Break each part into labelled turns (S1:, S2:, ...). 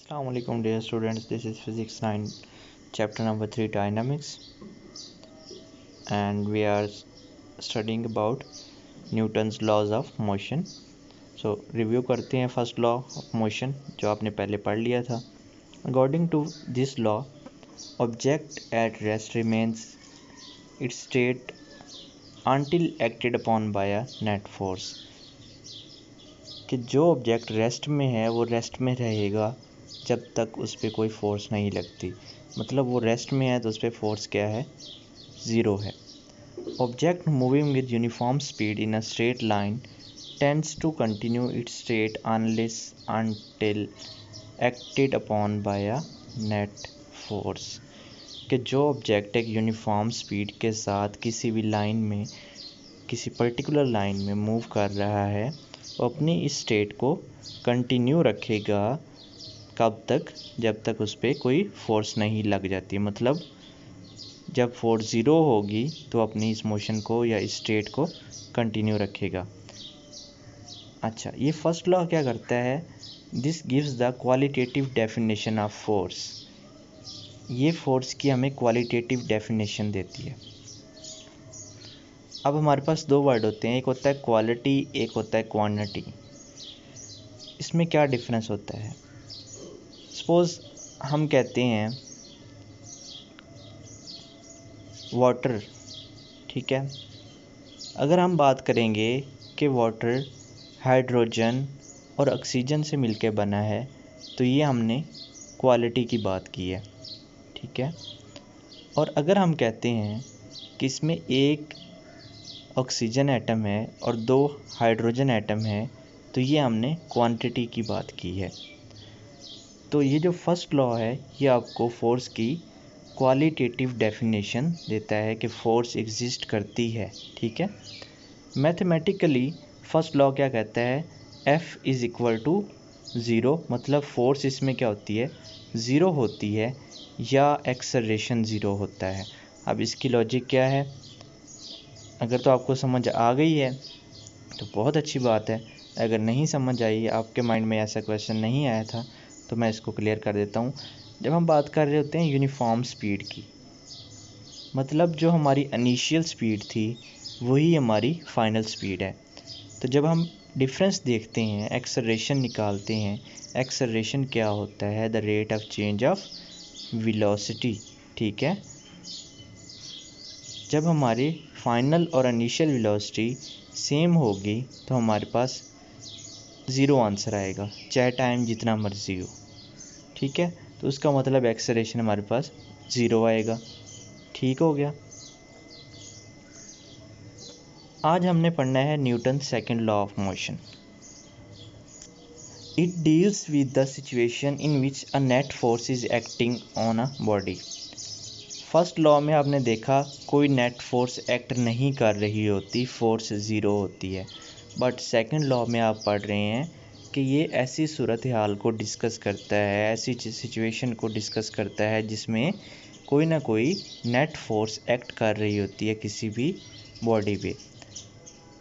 S1: Assalamualaikum dear students, this is physics 9 chapter number 3 dynamics, and we are studying about Newton's laws of motion. So review करते हैं first law of motion जो आपने पहले पढ़ लिया था. According to this law, object at rest remains its state until acted upon by a net force. कि जो ऑब्जेक्ट रेस्ट में है वो रेस्ट में रहेगा जब तक उस पर कोई फोर्स नहीं लगती. मतलब वो रेस्ट में है तो उस पर फोर्स क्या है, ज़ीरो है. Object moving with uniform speed in a straight line tends to continue its state unless until acted upon by a net force. कि जो ऑब्जेक्ट एक यूनिफॉर्म स्पीड के साथ किसी भी लाइन में, किसी पर्टिकुलर लाइन में मूव कर रहा है, वो अपनी इस स्टेट को कंटिन्यू रखेगा कब तक, जब तक उस पर कोई फोर्स नहीं लग जाती. मतलब जब फोर्स ज़ीरो होगी तो अपनी इस मोशन को या इस स्टेट को कंटिन्यू रखेगा. अच्छा, ये फर्स्ट लॉ क्या करता है, this gives the qualitative definition of force. ये फोर्स की हमें क्वालिटेटिव डेफिनेशन देती है. अब हमारे पास दो वर्ड होते हैं, एक होता है क्वालिटी, एक होता है क्वांटिटी. इसमें क्या डिफरेंस होता है. सपोज़ हम कहते हैं वाटर, ठीक है. अगर हम बात करेंगे कि वाटर हाइड्रोजन और ऑक्सीजन से मिलकर बना है तो ये हमने क्वालिटी की बात की है, ठीक है. और अगर हम कहते हैं कि इसमें एक ऑक्सीजन एटम है और दो हाइड्रोजन एटम है तो ये हमने क्वांटिटी की बात की है. तो ये जो फर्स्ट लॉ है ये आपको फोर्स की क्वालिटेटिव डेफिनेशन देता है कि फोर्स एग्जिस्ट करती है, ठीक है. मैथमेटिकली फर्स्ट लॉ क्या कहता है, F is equal to zero. मतलब फोर्स इसमें क्या होती है, ज़ीरो होती है या एक्सेलरेशन ज़ीरो होता है. अब इसकी लॉजिक क्या है, अगर तो आपको समझ आ गई है तो बहुत अच्छी बात है. अगर नहीं समझ आई, आपके माइंड में ऐसा क्वेश्चन नहीं आया था, तो मैं इसको क्लियर कर देता हूँ. जब हम बात कर रहे होते हैं यूनिफॉर्म स्पीड की, मतलब जो हमारी इनिशियल स्पीड थी वही हमारी फाइनल स्पीड है. तो जब हम डिफरेंस देखते हैं, एक्सेलरेशन निकालते हैं, एक्सेलरेशन क्या होता है, the rate of change of velocity, ठीक है. जब हमारी फाइनल और इनिशियल वेलोसिटी सेम होगी तो हमारे पास ज़ीरो आंसर आएगा, चाहे टाइम जितना मर्जी हो, ठीक है. तो उसका मतलब एक्सेलरेशन हमारे पास ज़ीरो आएगा. ठीक हो गया. आज हमने पढ़ना है Newton second law of motion. It deals with the situation in which a net force is acting on a body. First law में आपने देखा कोई नेट फोर्स एक्ट नहीं कर रही होती, फोर्स ज़ीरो होती है. बट सेकंड लॉ में आप पढ़ रहे हैं कि ये ऐसी सूरत हाल को डिस्कस करता है, ऐसी सिचुएशन को डिस्कस करता है जिसमें कोई ना कोई नेट फोर्स एक्ट कर रही होती है किसी भी बॉडी पे.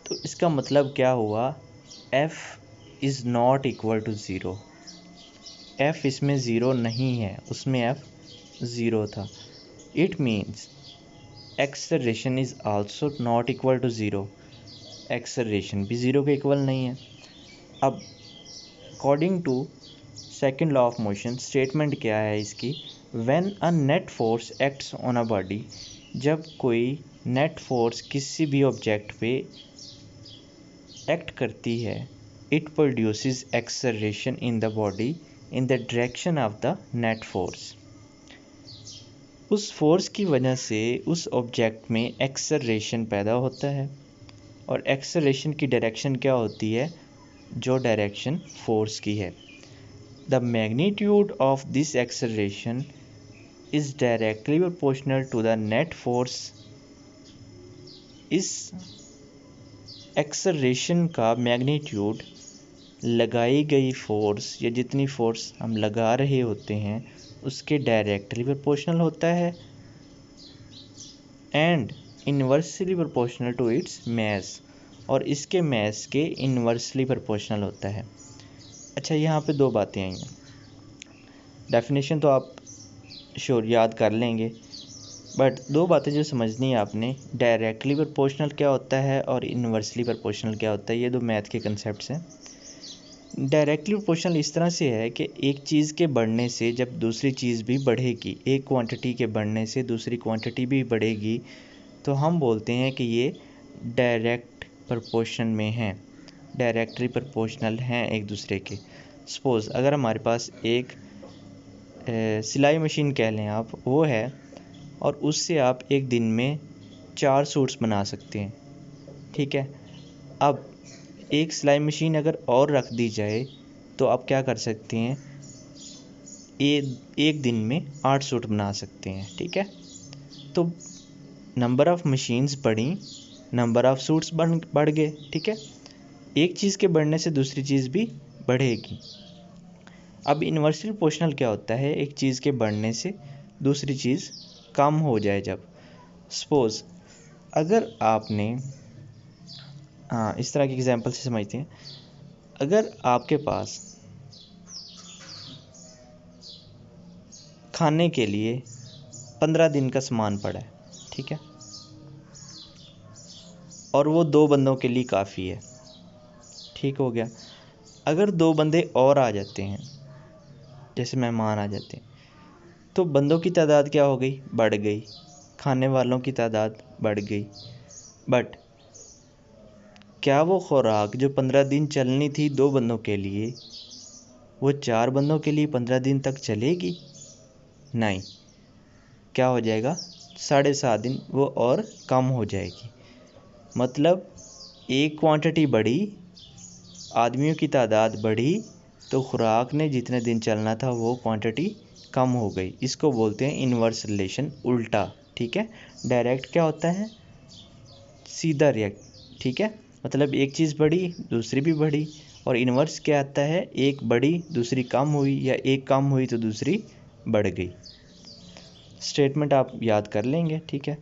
S1: तो इसका मतलब क्या हुआ, F is not equal to zero. F इसमें ज़ीरो नहीं है, उसमें F ज़ीरो था. It means acceleration is also not equal to zero. Acceleration भी ज़ीरो के इक्वल नहीं है. अब according to second law of motion statement क्या है इसकी, when a net force acts on a body, जब कोई नेट फोर्स किसी भी ऑब्जेक्ट पे एक्ट करती है, it produces acceleration in the body in the direction of the net force. उस फोर्स की वजह से उस ऑब्जेक्ट में एक्सेलरेशन पैदा होता है, और एक्सेलरेशन की डायरेक्शन क्या होती है, जो डायरेक्शन फोर्स की है. The magnitude of this acceleration is directly proportional to the net force. इस एक्सेलरेशन का मैग्नीट्यूड लगाई गई फोर्स या जितनी फोर्स हम लगा रहे होते हैं उसके डायरेक्टली प्रोपोर्शनल होता है, and inversely proportional to its mass, और इसके मास के इन्वर्सली प्रोपोर्शनल होता है. अच्छा, यहाँ पे दो बातें आई हैं. डेफिनेशन तो आप श्योर याद कर लेंगे, बट दो बातें जो समझनी है आपने, डायरेक्टली प्रोपोर्शनल क्या होता है और इन्वर्सली प्रोपोर्शनल क्या होता है। ये दो मैथ के कंसेप्ट्स हैं। डायरेक्टली प्रोपोर्शनल इस तरह से है कि एक चीज़ के बढ़ने से जब दूसरी चीज़ भी बढ़ेगी, एक क्वांटिटी के बढ़ने से दूसरी क्वांटिटी भी बढ़ेगी, तो हम बोलते हैं कि ये डायरेक्ट प्रोपोर्शन में हैं, डायरेक्टली प्रोपोर्शनल हैं एक दूसरे के। सपोज़ अगर हमारे पास एक सिलाई मशीन कह लें आप, वो है, और उससे आप एक दिन में 4 सूट्स बना सकते हैं, ठीक है। अब एक सिलाई मशीन अगर और रख दी जाए तो आप क्या कर सकते हैं, एक दिन में 8 सूट बना सकते हैं, ठीक है। तो नंबर ऑफ़ मशीन्स बढ़ी, नंबर ऑफ़ सूट्स बढ़ गए, ठीक है। एक चीज़ के बढ़ने से दूसरी चीज़ भी बढ़ेगी। अब इन्वर्सली प्रोपोर्शनल क्या होता है, एक चीज़ के बढ़ने से दूसरी चीज़ कम हो जाए जब। सपोज़ अगर आपने इस तरह के एग्जांपल से समझते हैं, अगर आपके पास खाने के लिए 15 दिन का सामान पड़ा है, ठीक है, और वो 2 बंदों के लिए काफ़ी है, ठीक हो गया। अगर 2 बंदे और आ जाते हैं, जैसे मेहमान आ जाते हैं, तो बंदों की तादाद क्या हो गई, बढ़ गई, खाने वालों की तादाद बढ़ गई। बट क्या वो खुराक जो 15 दिन चलनी थी 2 बंदों के लिए, वो 4 बंदों के लिए 15 दिन तक चलेगी? नहीं, क्या हो जाएगा, 7.5 दिन वो और कम हो जाएगी। मतलब एक क्वांटिटी बढ़ी, आदमियों की तादाद बढ़ी, तो खुराक ने जितने दिन चलना था वो क्वांटिटी कम हो गई। इसको बोलते हैं इन्वर्स रिलेशन, उल्टा, ठीक है। डायरेक्ट क्या होता है, सीधा रिएक्ट, ठीक है, मतलब एक चीज़ बढ़ी दूसरी भी बढ़ी। और इन्वर्स क्या आता है, एक बढ़ी दूसरी कम हुई, या एक कम हुई तो दूसरी बढ़ गई। स्टेटमेंट आप याद कर लेंगे, ठीक है।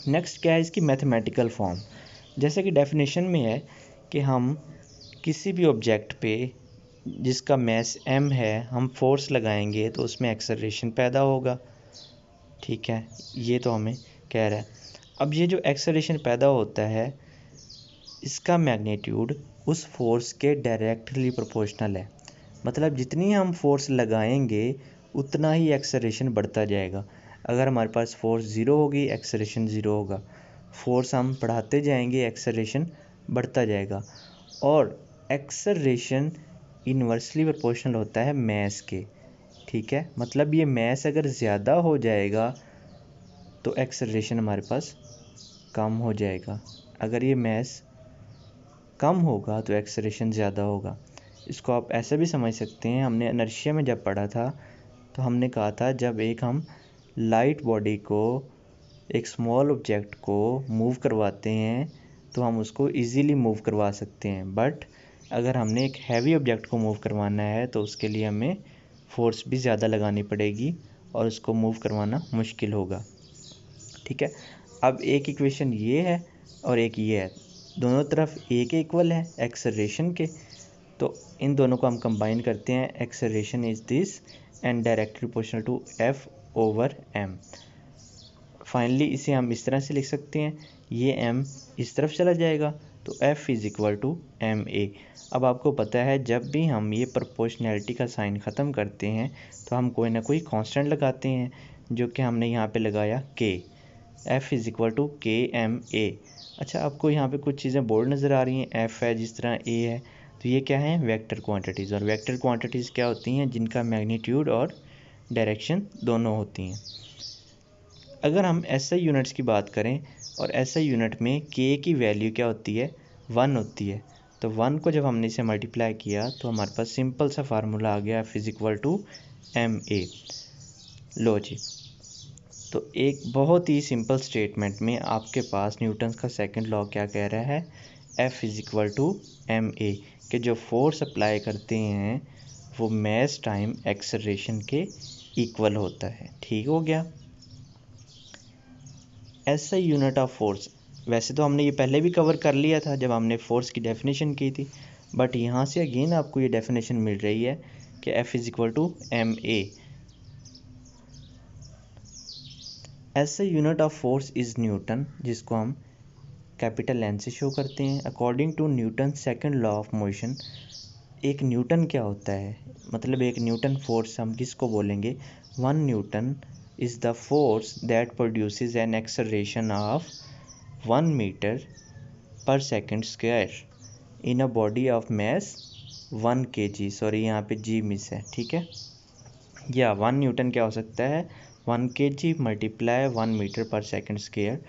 S1: नेक्स्ट क्या है इसकी मैथमेटिकल फॉर्म। जैसे कि डेफिनेशन में है कि हम किसी भी ऑब्जेक्ट पे जिसका मास m है, हम फोर्स लगाएंगे तो उसमें एक्सेलरेशन पैदा होगा, ठीक है, ये तो हमें कह रहा है। अब ये जो एक्सेलरेशन पैदा होता है, इसका मैग्नीट्यूड उस फोर्स के डायरेक्टली प्रोपोर्शनल है। मतलब जितनी हम फोर्स लगाएंगे उतना ही एक्सेलरेशन बढ़ता जाएगा। अगर हमारे पास फोर्स 0 होगी, एक्सेलरेशन 0 होगा। फोर्स हम बढ़ाते जाएंगे, एक्सेलरेशन बढ़ता जाएगा। और एक्सेलरेशन इन्वर्सली प्रोपोर्शनल होता है मास के, ठीक है। मतलब ये मास अगर ज़्यादा हो जाएगा तो एक्सेलरेशन हमारे पास कम हो जाएगा, अगर ये मास कम होगा तो एक्सेलरेशन ज़्यादा होगा। इसको आप ऐसे भी समझ सकते हैं, हमने इनर्शिया में जब पढ़ा था तो हमने कहा था जब एक हम लाइट बॉडी को, एक स्मॉल ऑब्जेक्ट को मूव करवाते हैं तो हम उसको इजीली मूव करवा सकते हैं, बट अगर हमने एक हैवी ऑब्जेक्ट को मूव करवाना है तो उसके लिए हमें फोर्स भी ज़्यादा लगानी पड़ेगी और उसको मूव करवाना मुश्किल होगा, ठीक है। अब एक इक्वेशन ये है और एक ये है, दोनों तरफ एक इक्वल है एक्सेलरेशन के, तो इन दोनों को हम कंबाइन करते हैं, acceleration is this and directly proportional to F over M. Finally इसे हम इस तरह से लिख सकते हैं, ये m इस तरफ चला जाएगा तो f is equal to M A. अब आपको पता है जब भी हम ये प्रोपोर्शनैलिटी का साइन ख़त्म करते हैं तो हम कोई ना कोई कांस्टेंट लगाते हैं, जो कि हमने यहाँ पे लगाया k, f is equal to K M A. अच्छा, आपको यहाँ पे कुछ चीज़ें बोर्ड नज़र आ रही हैं, f है जिस तरह a है, तो ये क्या है, वेक्टर क्वांटिटीज़। और वेक्टर क्वांटिटीज़ क्या होती हैं, जिनका मैग्नीट्यूड और डायरेक्शन दोनों होती हैं। अगर हम SI यूनिट्स की बात करें और SI यूनिट में k की वैल्यू क्या होती है, 1 होती है, तो 1 को जब हमने इसे मल्टीप्लाई किया तो हमारे पास सिंपल सा फार्मूला आ गया, F is equal to M A. लो जी, तो एक बहुत ही सिंपल स्टेटमेंट में आपके पास न्यूटन्स का सेकंड लॉ क्या कह रहा है, F is equal to M A, कि जो फोर्स अप्लाई करते हैं वो मास टाइम एक्सेलरेशन के इक्वल होता है, ठीक हो गया। SI यूनिट ऑफ फोर्स, वैसे तो हमने ये पहले भी कवर कर लिया था जब हमने फोर्स की डेफिनेशन की थी, बट यहाँ से अगेन आपको ये डेफिनेशन मिल रही है कि F is equal to ma। ऐसे unit of force is newton, जिसको हम कैपिटल N से शो करते हैं। According to Newton second law of motion, एक न्यूटन क्या होता है, मतलब एक न्यूटन फोर्स हम किसको बोलेंगे, 1 newton is the force that produces an acceleration of 1 metre per second square in a body of mass 1 kg। Sorry, यहाँ पे जी मिस है, ठीक है। या 1 न्यूटन क्या हो सकता है, 1 kg multiply 1 metre per second square.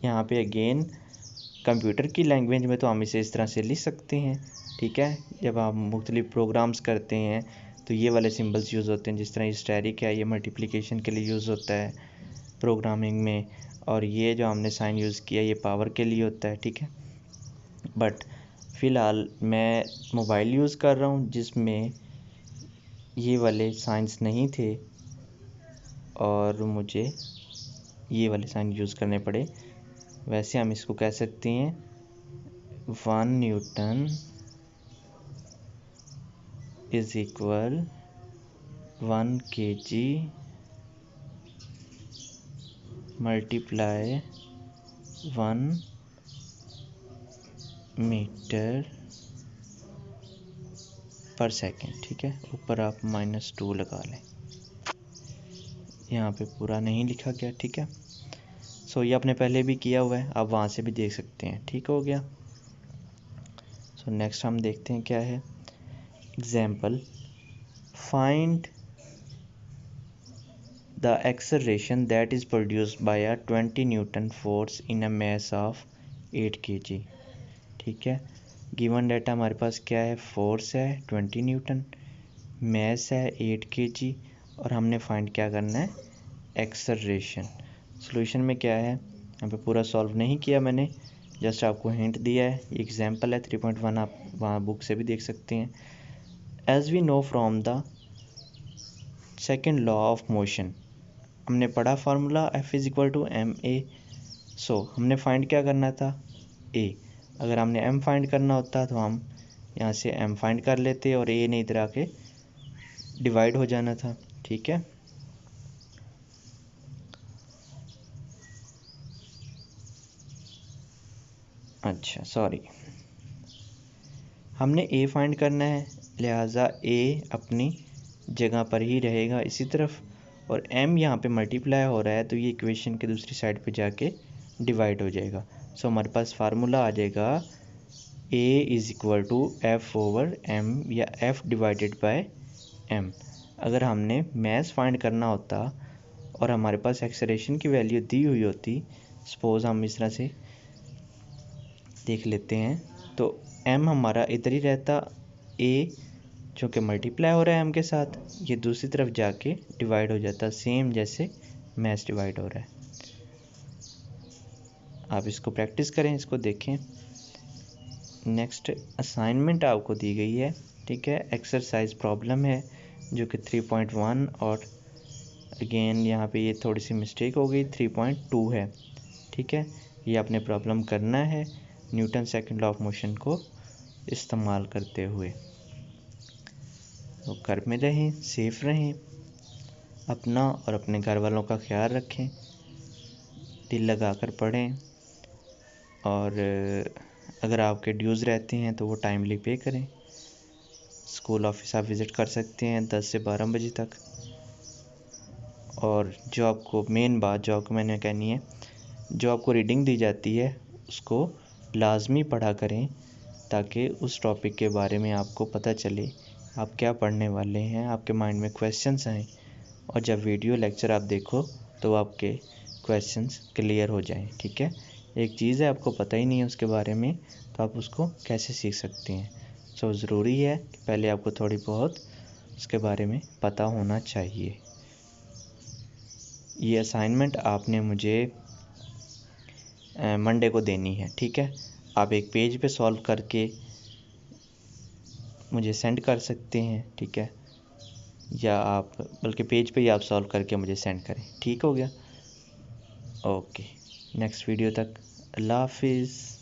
S1: यहाँ पे अगेन कंप्यूटर की लैंग्वेज में तो हम इसे इस तरह से लिख सकते हैं, ठीक है। जब आप मुख्तलिफ प्रोग्राम्स करते हैं तो ये वाले सिंबल्स यूज़ होते हैं, जिस तरह हिस्टेरिक है, ये मल्टीप्लिकेशन के लिए यूज़ होता है प्रोग्रामिंग में, और ये जो हमने साइन यूज़ किया ये पावर के लिए होता है, ठीक है। बट फ़िलहाल मैं मोबाइल यूज़ कर रहा हूँ जिसमें ये वाले साइंस नहीं थे और मुझे ये वाले साइन यूज़ करने पड़े। वैसे हम इसको कह सकते हैं 1 newton is equal 1 kg multiply 1 metre per second, ठीक है। ऊपर आप -2 लगा लें, यहाँ पे पूरा नहीं लिखा गया, ठीक है। सो ये आपने पहले भी किया हुआ है, आप वहाँ से भी देख सकते हैं, ठीक हो गया। सो नेक्स्ट हम देखते हैं क्या है। Example, find the acceleration that is produced by a 20 Newton force in a mass of 8 kg, ठीक है। गिवन डाटा हमारे पास क्या है, फोर्स है 20 न्यूटन, मास है 8 kg, और हमने फाइंड क्या करना है, एक्सेलरेशन। सॉल्यूशन में क्या है, यहाँ पे पूरा सॉल्व नहीं किया मैंने, जस्ट आपको हिंट दिया है। एग्जाम्पल है 3.1, आप वहाँ बुक से भी देख सकते हैं। As we know from the second law of motion, हमने पढ़ा formula F is equal to ma। So हमने फाइंड क्या करना था, a। अगर हमने m फाइंड करना होता तो हम यहाँ से m फाइंड कर लेते और a ने इधर आके डिवाइड हो जाना था, ठीक है। अच्छा सॉरी, हमने a फाइंड करना है, लिहाजा a अपनी जगह पर ही रहेगा इसी तरफ, और m यहाँ पे मल्टीप्लाई हो रहा है तो ये इक्वेशन के दूसरी साइड पे जाके डिवाइड हो जाएगा। सो हमारे पास फार्मूला आ जाएगा a is equal to F over m, या f डिवाइडेड बाय m। अगर हमने मास फाइंड करना होता और हमारे पास एक्सेलरेशन की वैल्यू दी हुई होती, सपोज हम इस तरह से देख लेते हैं, तो m हमारा इधर ही रहता, a जो कि मल्टीप्लाई हो रहा है m के साथ, ये दूसरी तरफ जाके डिवाइड हो जाता, सेम जैसे मास डिवाइड हो रहा है। आप इसको प्रैक्टिस करें, इसको देखें। नेक्स्ट असाइनमेंट आपको दी गई है, ठीक है। एक्सरसाइज प्रॉब्लम है जो कि 3.1, और अगेन यहाँ पे ये थोड़ी सी मिस्टेक हो गई, 3.2 है, ठीक है। ये आपने प्रॉब्लम करना है Newton second law of motion को इस्तेमाल करते हुए। तो घर में रहें, सेफ रहें, अपना और अपने घर वालों का ख्याल रखें, दिल लगा कर पढ़ें, और अगर आपके ड्यूज़ रहते हैं तो वो टाइमली पे करें। स्कूल ऑफिस आप विज़िट कर सकते हैं 10 से 12 बजे तक। और जो आपको मेन बात जो आपको मैंने कहनी है, जो आपको रीडिंग दी जाती है उसको लाजमी पढ़ा करें, ताकि उस टॉपिक के बारे में आपको पता चले आप क्या पढ़ने वाले हैं, आपके माइंड में क्वेश्चंस आएँ, और जब वीडियो लेक्चर आप देखो तो आपके क्वेश्चंस क्लियर हो जाएं, ठीक है। एक चीज़ है आपको पता ही नहीं है उसके बारे में, तो आप उसको कैसे सीख सकते हैं। सो ज़रूरी है कि पहले आपको थोड़ी बहुत उसके बारे में पता होना चाहिए। ये असाइनमेंट आपने मुझे मंडे को देनी है, ठीक है। आप एक पेज पे सॉल्व करके मुझे सेंड कर सकते हैं, ठीक है, या आप बल्कि पेज पे ही आप सॉल्व करके मुझे सेंड करें, ठीक हो गया। ओके, नेक्स्ट वीडियो तक अल्लाह हाफिज़।